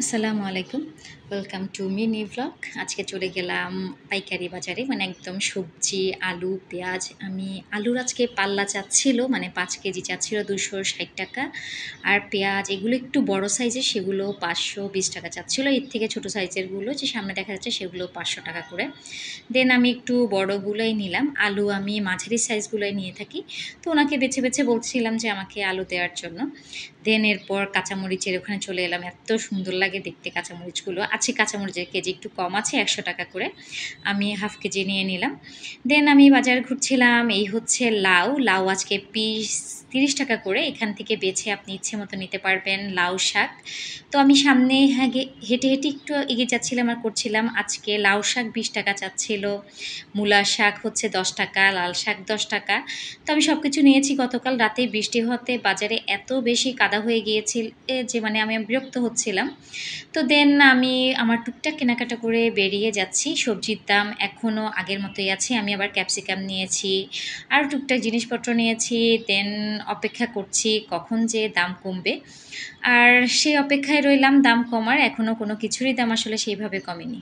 আসসালামু আলাইকুম। Welcome to mini vlog. আজকে চলে গেলাম পাইকারি বাজারে, মানে একদম সবজি, আলু, পেঁয়াজ। আলুর আজকে পাল্লা চাচ্ছিল, মানে ৫ কেজি চাচ্ছিল ৳২৬০। আর পেঁয়াজ এগুলো একটু বড় সাইজের, সেগুলো ৳৫২০ চাচ্ছিল। এর থেকে ছোট সাইজেরগুলো যে সামনে দেখা যাচ্ছে সেগুলো ৳৫০০ করে। দেন আমি একটু বড়গুলোই নিলাম। আলু আমি মাঝারি সাইজগুলোই নিয়ে থাকি। তো ওনাকে বেছে, বেছে বলছিলাম যে আমাকে আলু দেওয়ার জন্য। দেন এরপর কাঁচামরিচের ওখানে চলে এলাম। এত সুন্দর লাগে দেখতে কাঁচামরিচগুলো। আজকে কাঁচামরিচের কেজি একটু কম আছে, ৳১০০ করে। আমি হাফ কেজি নিয়ে নিলাম। দেন আমি বাজার ঘুরছিলাম। এই হচ্ছে লাউ। লাউ আজকে পিস ৳৩০ করে। এখান থেকে বেছে আপনি ইচ্ছে মতো নিতে পারবেন। লাউ শাক। তো আমি সামনে হেঁটে, হেঁটে একটু এগিয়ে যাচ্ছিলাম আর করছিলাম। আজকে লাউ শাক ৳২০ চাচ্ছিল। মূলা শাক হচ্ছে ৳১০, লাল শাক ৳১০। তো আমি সবকিছু নিয়েছি। গতকাল রাতে বৃষ্টি হওয়াতে বাজারে এত বেশি কাদা হয়ে গিয়েছিল যে মানে আমি বিরক্ত হচ্ছিলাম। তো দেন আমি আমার টুকটাক কেনাকাটা করে বেরিয়ে যাচ্ছি। সবজির দাম এখনও আগের মতোই আছে। আমি আবার ক্যাপসিকাম নিয়েছি, আরও টুকটাক জিনিসপত্র নিয়েছি। দেন অপেক্ষা করছি কখন যে দাম কমবে। আর সেই অপেক্ষায় রইলাম দাম কমার। এখনও কোনো কিছুরই দাম আসলে সেইভাবে কমেনি।